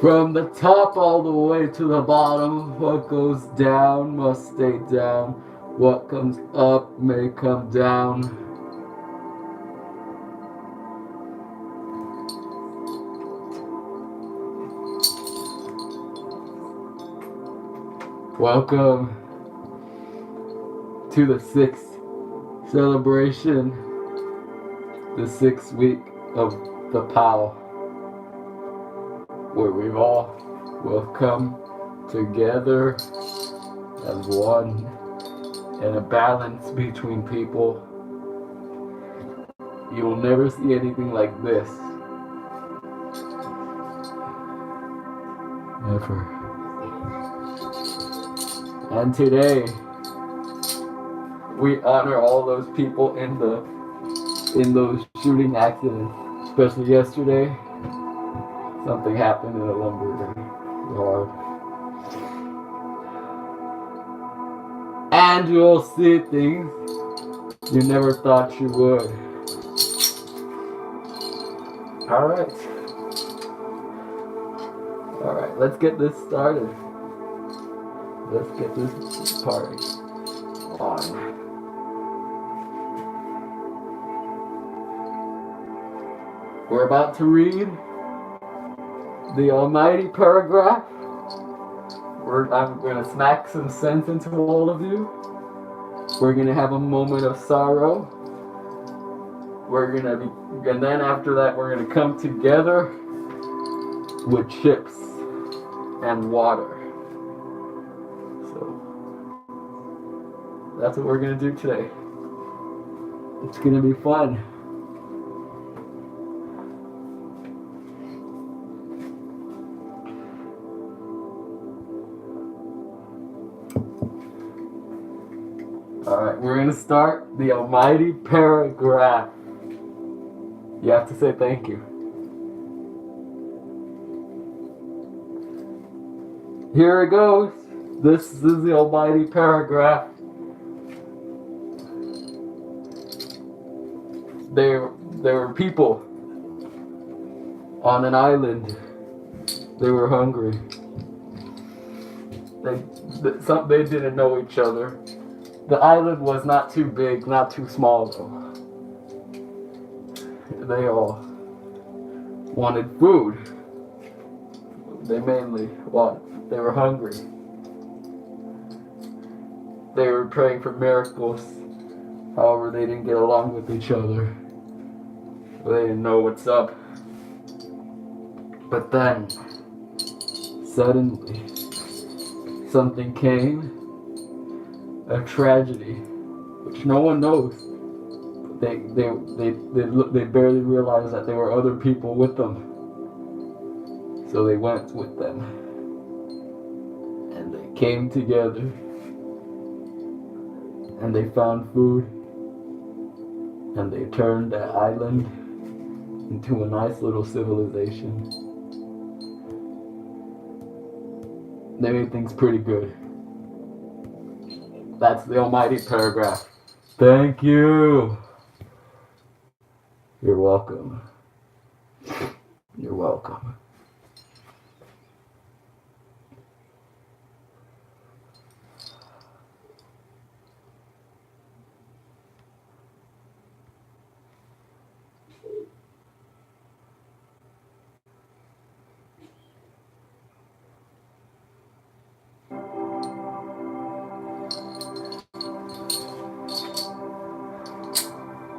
From the top all the way to the bottom, what goes down must stay down. What comes up may come down. Welcome to the 6th celebration, the 6th week of the POW, where we've all will come together as one and a balance between people. You will never see anything like this. Never. And today, we honor all those people in those shooting accidents. Especially yesterday, something happened in a lumber yard. And you'll see things you never thought you would. Alright, let's get this started. Let's get this party on. We're about to read the almighty paragraph. I'm going to smack some sense into all of you. We're going to have a moment of sorrow. And then after that, we're going to come together with chips and water. So that's what we're going to do today. It's going to be fun. Alright, we're going to start the almighty paragraph. You have to say thank you. Here it goes. This is the almighty paragraph. There were people on an island. They were hungry. They didn't know each other. The island was not too big, not too small though. They all wanted food. They were hungry. They were praying for miracles. However, they didn't get along with each other. They didn't know what's up. But then, suddenly, something came. A tragedy, which no one knows. They barely realized that there were other people with them. So they went with them. And they came together. And they found food. And they turned that island into a nice little civilization. They made things pretty good. That's the almighty paragraph. Thank you. You're welcome. You're welcome.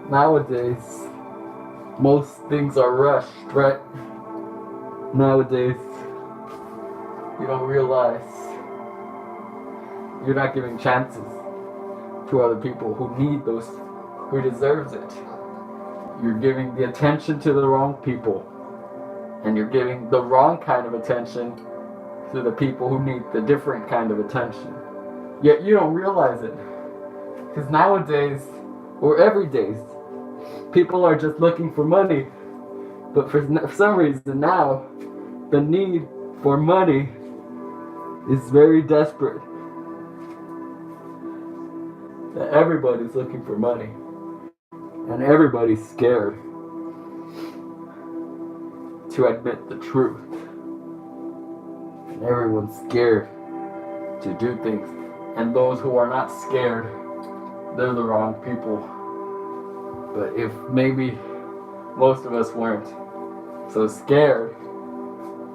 Nowadays, most things are rushed, right? Nowadays, you don't realize you're not giving chances to other people who need those, who deserves it. You're giving the attention to the wrong people, and you're giving the wrong kind of attention to the people who need the different kind of attention. Yet you don't realize it, because nowadays, or every day, people are just looking for money. But for some reason now, the need for money is very desperate. That everybody's looking for money. And everybody's scared to admit the truth. and everyone's scared to do things. And those who are not scared, they're the wrong people. But if maybe most of us weren't so scared,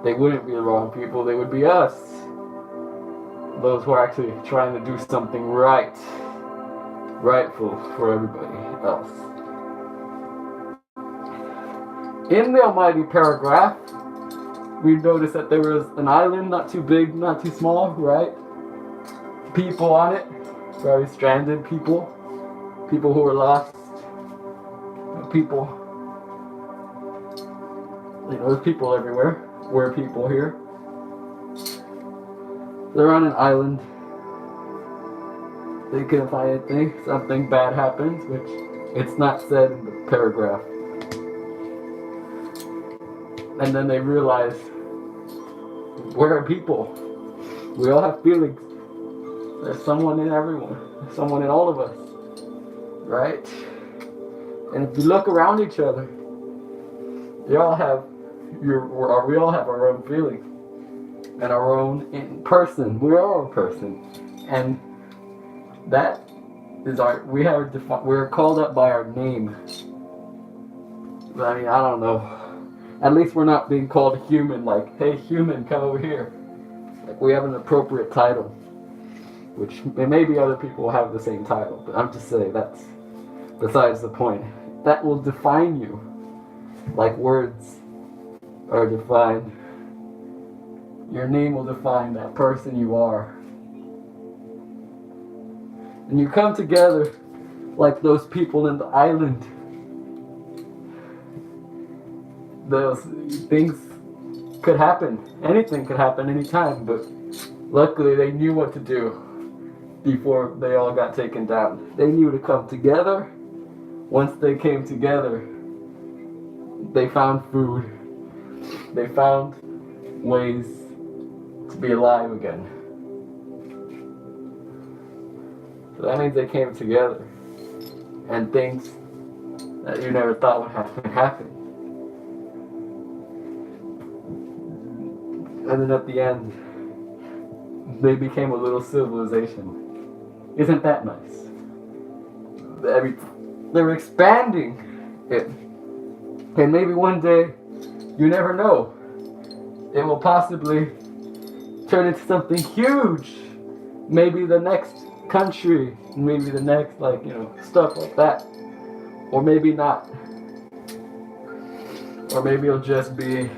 they wouldn't be the wrong people, they would be us. Those who are actually trying to do something rightful for everybody else. In the almighty paragraph, we noticed that there was an island, not too big, not too small, right? People on it, very stranded people who were lost, people, there's people everywhere. We're people here. They're on an island. They couldn't find anything. Something bad happens, which it's not said in the paragraph. And then they realize we're people. We all have feelings. There's someone in everyone. There's someone in all of us. Right? And if you look around each other, we all have our own feelings and our own person. We're our own person, and that is we're called up by our name. But I mean, I don't know. At least we're not being called human. Like, hey, human, come over here. Like, we have an appropriate title, which maybe other people have the same title. But I'm just saying that's besides the point. That will define you, like words are defined. Your name will define that person you are. And you come together like those people in the island. Those things could happen. Anything could happen anytime, but luckily they knew what to do before they all got taken down. They knew to come together. Once they came together, they found food. They found ways to be alive again. So that means they came together. And things that you never thought would happen. And then at the end, they became a little civilization. Isn't that nice? They're expanding it. And maybe one day, you never know, it will possibly turn into something huge. Maybe the next country, maybe the next, stuff like that. Or maybe not. Or maybe it'll just be,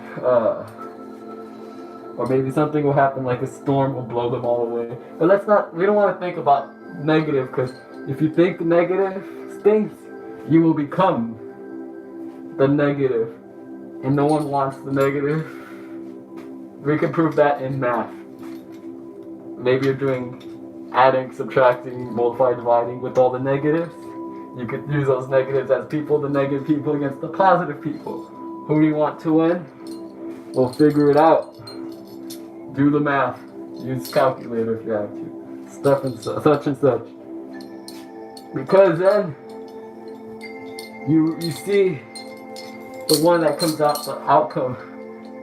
or maybe something will happen, like a storm will blow them all away. But we don't want to think about negative, because if you think negative things, you will become the negative. And no one wants the negative. We can prove that in math. Maybe you're doing adding, subtracting, multiplying, dividing with all the negatives. You could use those negatives as people, the negative people against the positive people. Who do you want to win? We'll figure it out. Do the math. Use calculator if you have to. Stuff and such and such. Because then you see the one that comes out, the outcome,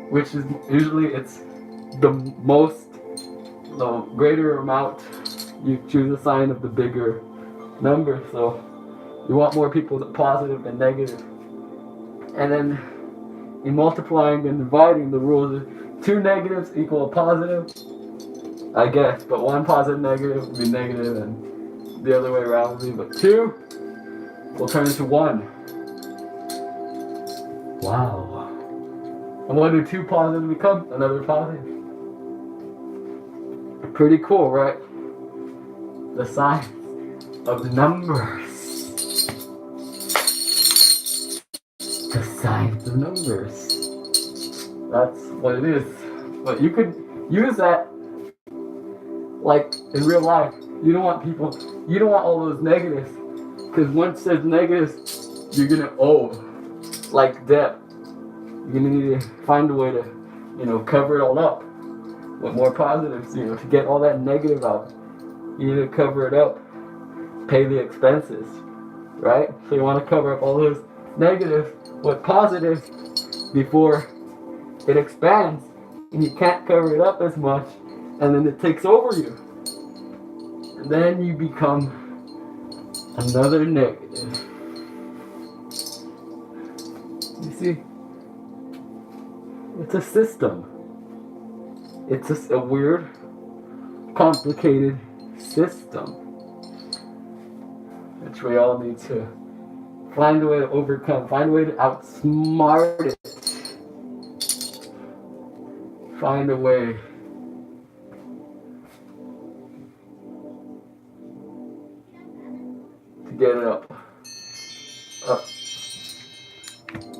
which is usually it's the greater amount. You choose a sign of the bigger number. So you want more people positive than negative. And then in multiplying and dividing, the rules are 2 negatives equal a positive, I guess, but 1 positive negative would be negative, and the other way around would be, but 2 will turn into 1. Wow. And what do 2 positive become? Another positive. Pretty cool, right? The science of numbers. The science of numbers. That's what it is. But you could use that like in real life. You don't want all those negatives. Because once there's negatives, you're gonna like debt. You're gonna need to find a way to, cover it all up with more positives, to get all that negative out. You need to cover it up. Pay the expenses. Right? So you want to cover up all those negatives with positives before it expands and you can't cover it up as much, and then it takes over you. And then you become another negative. You see, it's a system. It's just a weird, complicated system, which we all need to find a way to overcome, find a way to outsmart it, find a way to get it up.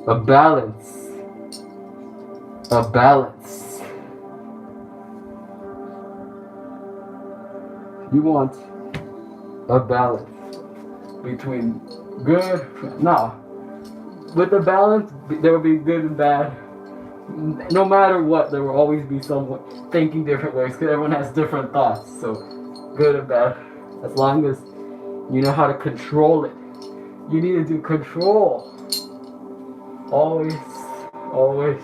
A balance. A balance. You want a balance between good. No. With the balance, there will be good and bad. No matter what, there will always be someone thinking different ways because everyone has different thoughts. So, good and bad. As long as you know how to control it. You need to do control. Always, always,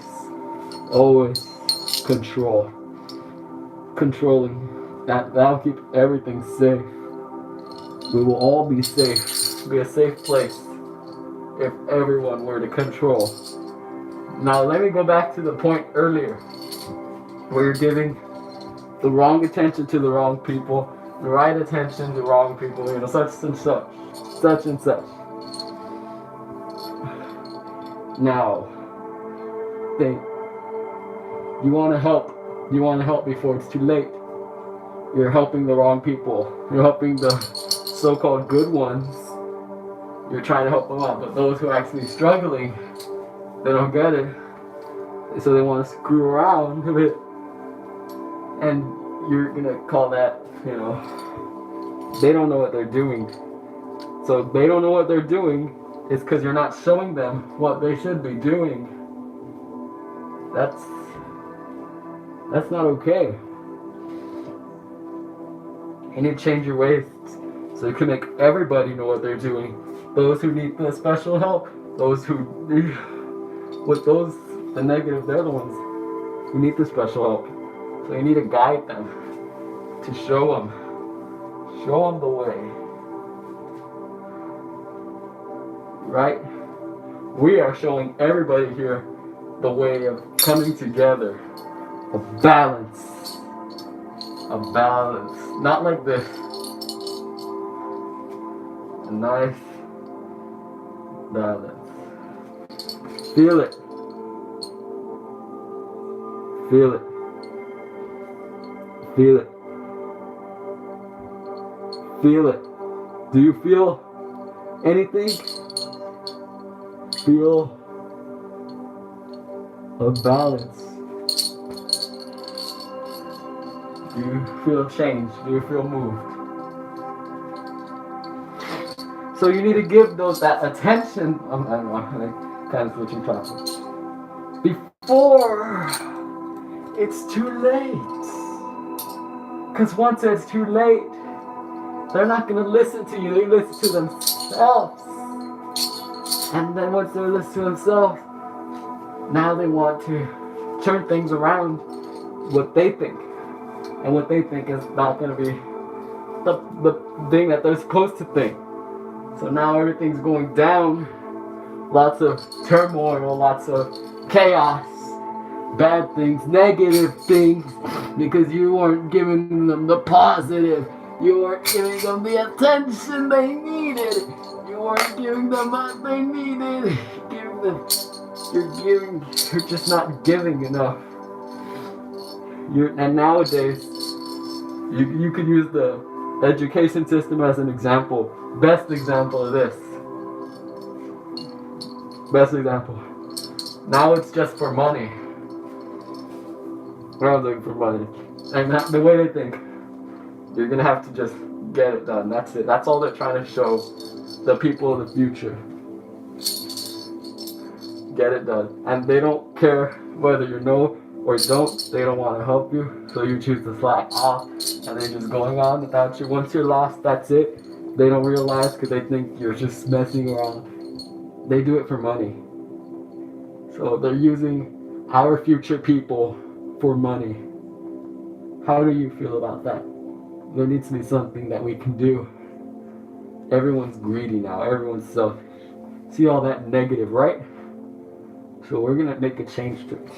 always control. Controlling. That'll keep everything safe. We will all be safe. Be a safe place if everyone were to control. Now let me go back to the point earlier where you're giving the wrong attention to the wrong people, the right attention to wrong people, such and such, such and such. Now, think. You want to help. You want to help before it's too late. You're helping the wrong people. You're helping the so-called good ones. You're trying to help them out, but those who are actually struggling, they don't get it. So they want to screw around a bit. And you're going to call that, they don't know what they're doing. So they don't know what they're doing. It's because you're not showing them what they should be doing. That's not okay. You need to change your ways so you can make everybody know what they're doing. Those who need the special help, those who need, the negative, they're the ones who need the special help. So you need to guide them, to show them the way. Right? We are showing everybody here the way of coming together. A balance. A balance. Not like this. A nice balance. Feel it. Feel it. Feel it. Feel it. Do you feel anything? Feel a balance. Do you feel change? Do you feel moved? So you need to give that attention. I don't know, I'm kind of switching topics. Before it's too late. Because once it's too late, they're not going to listen to you. They listen to themselves. And then once they listen to themselves, now they want to turn things around what they think. And what they think is not going to be the thing that they're supposed to think. So now everything's going down. Lots of turmoil, lots of chaos, bad things, negative things, because you weren't giving them the positive. You weren't giving them the attention they needed. You weren't giving them what they needed. You're just not giving enough. And nowadays, you could use the education system as an example. Best example of this. Best example. Now it's just for money. We're not looking for money. And the way they think, you're going to have to just get it done. That's it. That's all they're trying to show the people of the future. Get it done. And they don't care whether you know or don't. They don't want to help you. So you choose to slack off. And they're just going on without you. Once you're lost, that's it. They don't realize because they think you're just messing around. They do it for money. So they're using our future people for money. How do you feel about that? There needs to be something that we can do. Everyone's greedy now. Everyone's selfish. See all that negative, right? So we're going to make a change to it.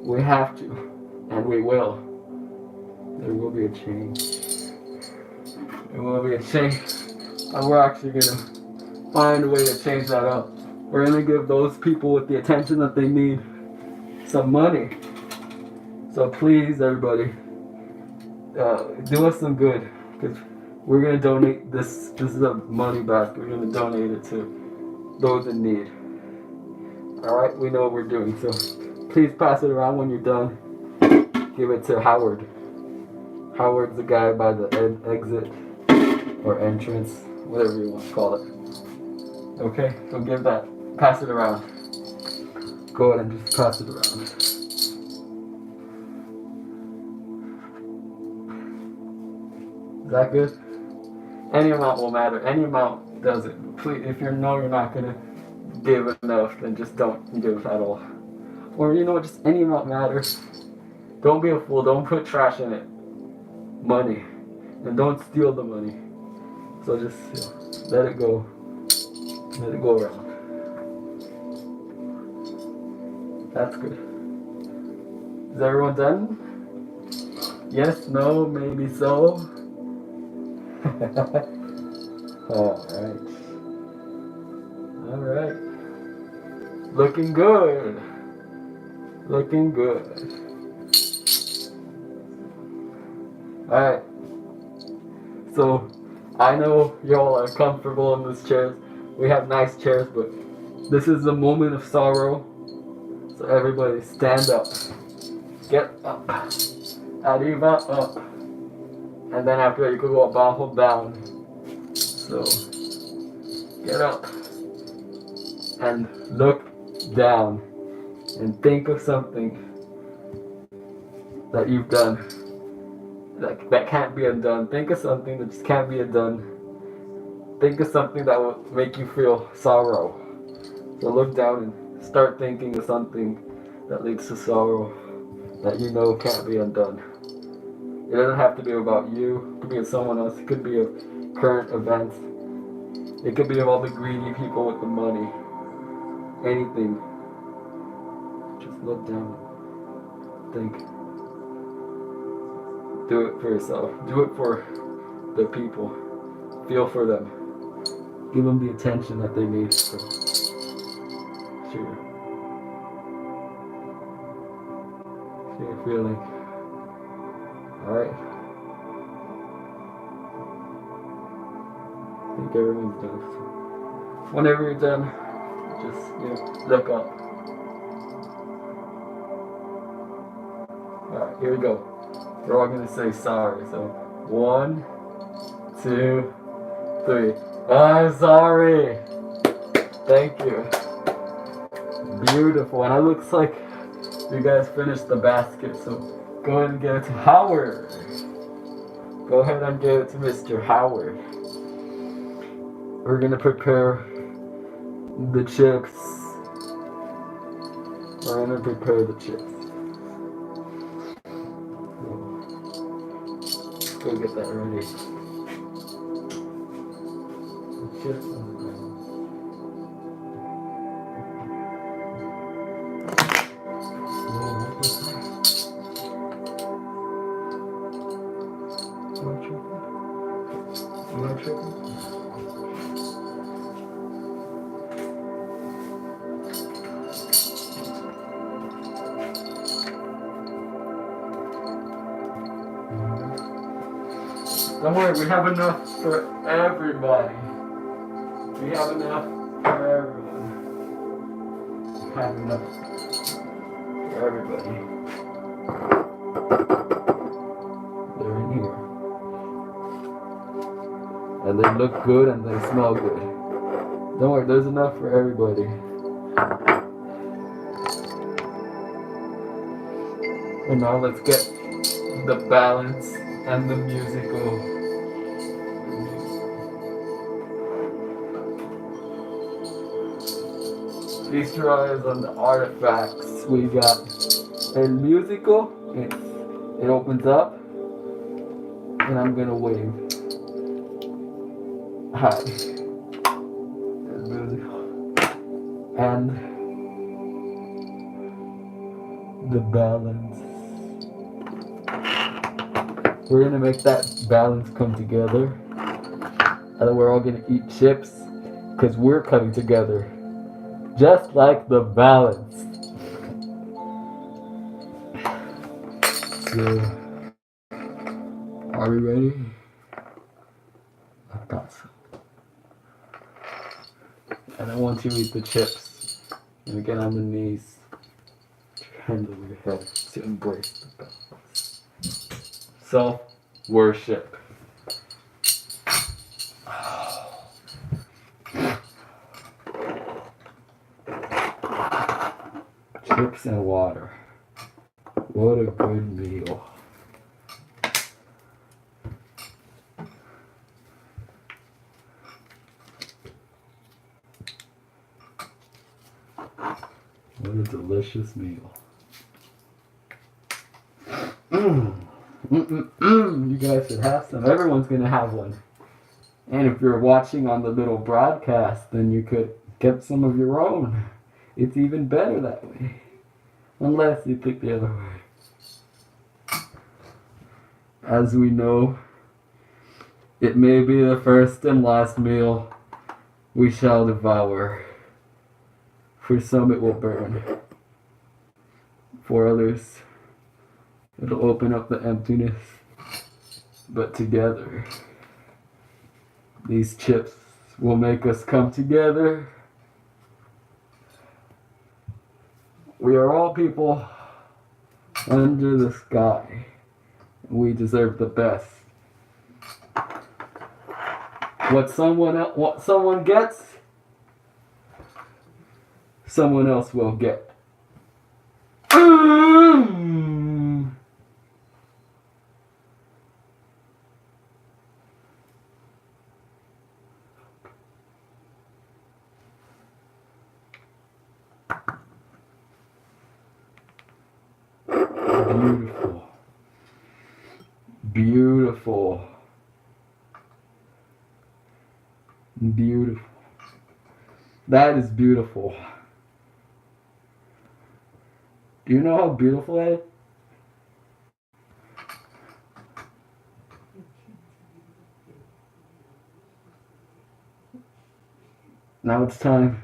We have to. And we will. There will be a change. There will be a change. And we're actually going to find a way to change that up. We're going to give those people with the attention that they need some money. So please, everybody, do us some good. Because we're going to donate this. This is a money basket. We're going to donate it to those in need. Alright? We know what we're doing. So please pass it around when you're done. Give it to Howard. Howard's the guy by the exit or entrance, whatever you want to call it. Okay, so give that, pass it around. Go ahead and just pass it around. Is that good? Any amount will matter. Any amount does it. Please, if you're not gonna give enough, then just don't give at all. Or you know what? Just any amount matters. Don't be a fool. Don't put trash in it. Money, and don't steal the money. So just let it go. Let it go around. That's good. Is everyone done? Yes, no, maybe so. Alright. Alright. Looking good. Looking good. Alright. So, I know y'all are comfortable in these chairs. We have nice chairs, but this is a moment of sorrow. So everybody stand up. Get up. Arriba up. And then after that you could go abajo down. So get up. And look down. And think of something that you've done that can't be undone. Think of something that just can't be undone. Think of something that will make you feel sorrow. So look down and start thinking of something that leads to sorrow that you know can't be undone. It doesn't have to be about you. It could be of someone else. It could be of current events. It could be of all the greedy people with the money. Anything. Just look down and think. Do it for yourself. Do it for the people. Feel for them. Give them the attention that they need. So, sure. See your feeling. Alright. I think everyone's done. So whenever you're done, just look up. Alright, here we go. We're all gonna say sorry. So 1, 2, 3. I'm sorry. Thank you. Beautiful. And it looks like you guys finished the basket. So go ahead and give it to Howard. Go ahead and give it to Mr. Howard. We're gonna prepare the chips. We're gonna prepare the chips. Go get that ready. Chips on the ground. You want chicken? Don't worry, we have enough for everybody. We have enough for everyone. We have enough for everybody. They're in here. And they look good and they smell good. Don't worry, there's enough for everybody. And now let's get the balance and the musical. Feast your eyes on the artifacts we got El musical, it opens up, and I'm gonna wave. Hi. El musical. And the balance. We're gonna make that balance come together. And then we're all gonna eat chips, because we're coming together. Just like the balance. So, are we ready? I thought so. And I want you to eat the chips. And get on the knees. Hand over your head to embrace the balance. Self-worship. Chips and water. What a good meal. What a delicious meal. You guys should have some. Everyone's gonna have one. And if you're watching on the little broadcast, then you could get some of your own. It's even better that way. Unless you pick the other way. As we know, it may be the first and last meal we shall devour. For some it will burn. For others, it'll open up the emptiness. But together, these chips will make us come together. We are all people under the sky. We deserve the best. What someone gets, someone else will get. Beautiful. Beautiful. Beautiful. That is beautiful. Do you know how beautiful that is? Now it's time.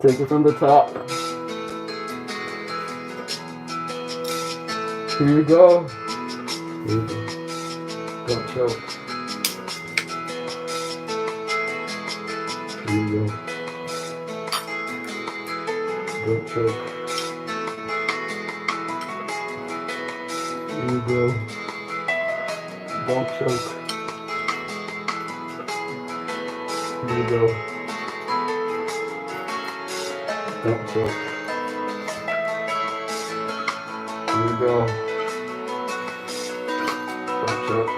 Take it from the top. Here you go. Here you go. Don't choke. Here you go. Don't choke. Here you go. Don't choke. Here you go. Don't choke. Here you go. Don't choke.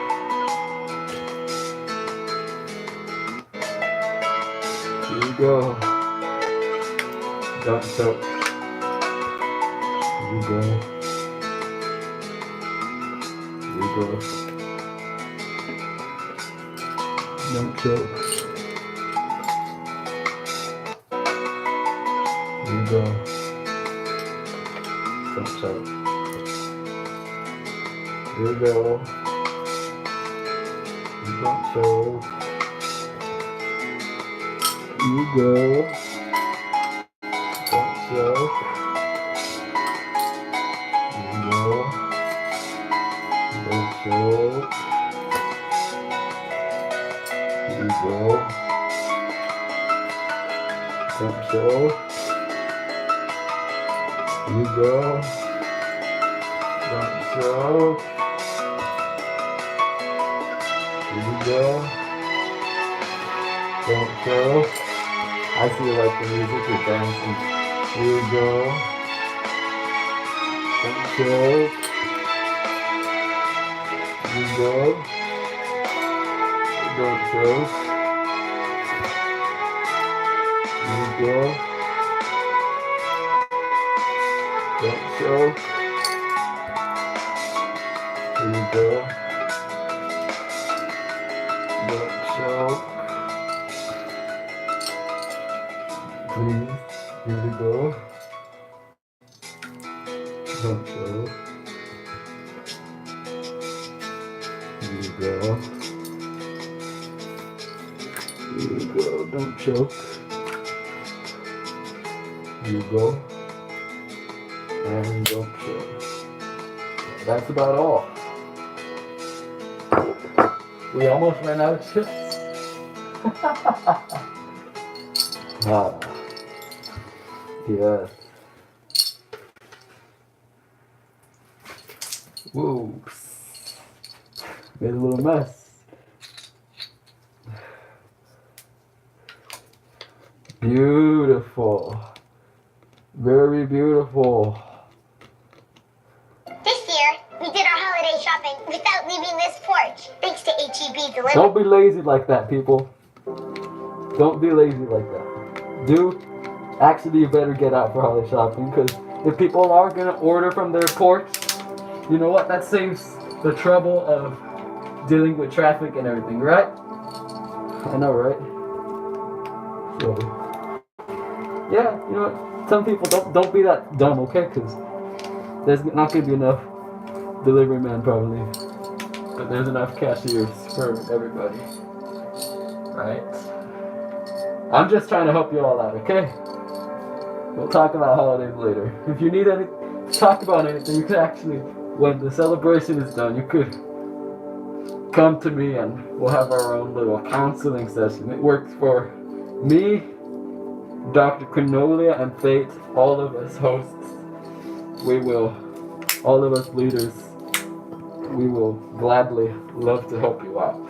Here you go. Don't choke. Here you go. Here you go. Don't choke. Here you go. Don't choke. Here you go. You don't choke. Here you go. Don't choke. Here you go. Don't choke. Here you go. Don't choke. Here you go. Don't choke. Here we go. Don't choke. I see you like the music, you're dancing. Here we go. Don't choke. Here we go. Don't choke. Here we go. Don't choke. Here we go. Don't choke. Please. Here we go. Don't choke. Here we go. Here we go. Don't choke. Here you go. And don't choke. That's about all. We almost ran out of chips. Ah. Yes. Whoops. Made a little mess. Beautiful. Very beautiful. This year, we did our holiday shopping without leaving this porch, thanks to H-E-B delivery. Don't be lazy like that, people. Don't be lazy like that. Actually, you better get out for holiday shopping, because if people are going to order from their porch, you know what? That saves the trouble of dealing with traffic and everything, right? I know, right? So, yeah, you know what? Some people don't be that dumb, okay? Because there's not going to be enough delivery man probably, but there's enough cashiers for everybody, right? I'm just trying to help you all out, okay? We'll talk about holidays later. If you need to talk about anything, you could actually, when the celebration is done, you could come to me and we'll have our own little counseling session. It works for me, Dr. Kronoliá, and Fate, all of us hosts. All of us leaders, we will gladly love to help you out.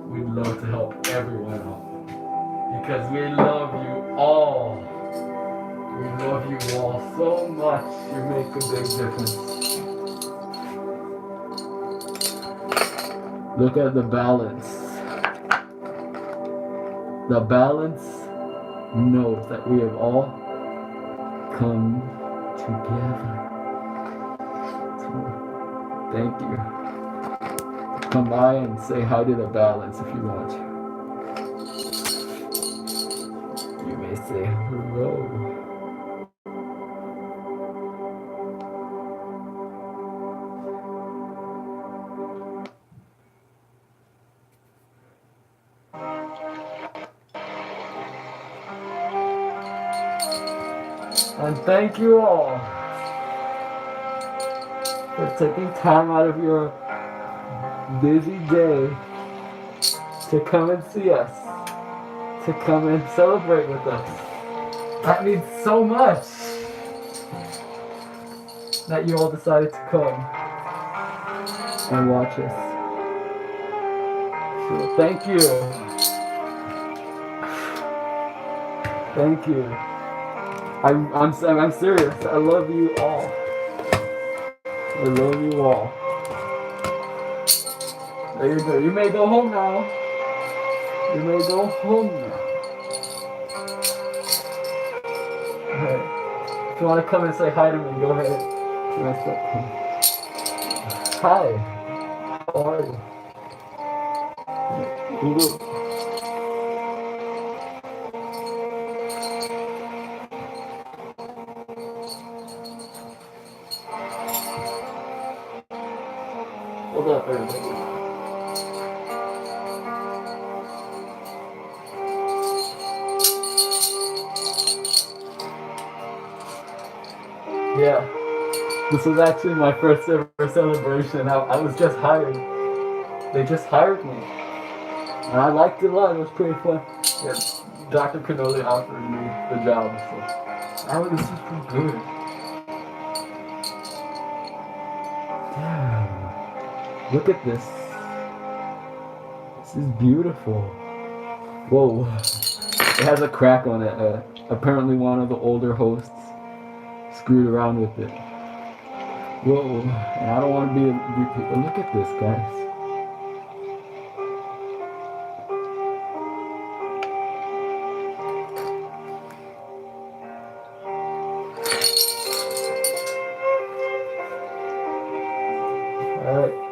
We'd love to help everyone out. Because we love you all. We love you all so much. You make a big difference. Look at the balance. The balance knows that we have all come together. So, thank you. Come by and say hi to the balance if you want to. You may say hello. And thank you all for taking time out of your busy day to come and see us, to come and celebrate with us. That means so much that you all decided to come and watch us. So thank you. Thank you. I'm serious. I love you all. I love you all. There you go. You may go home now. You may go home now. Alright. If you want to come and say hi to me, go ahead. Hi. How are you? Good. Hold up, everybody. Yeah, this was actually my first ever celebration. I was just hired. They just hired me. And I liked it a lot. It was pretty fun. Yeah, Dr. Kronoliá offered me the job, so that was super good. Look at this. This is beautiful. Whoa. It has a crack on it. Apparently one of the older hosts screwed around with it. Whoa. And I don't want to be a repeat. But look at this, guys. Alright.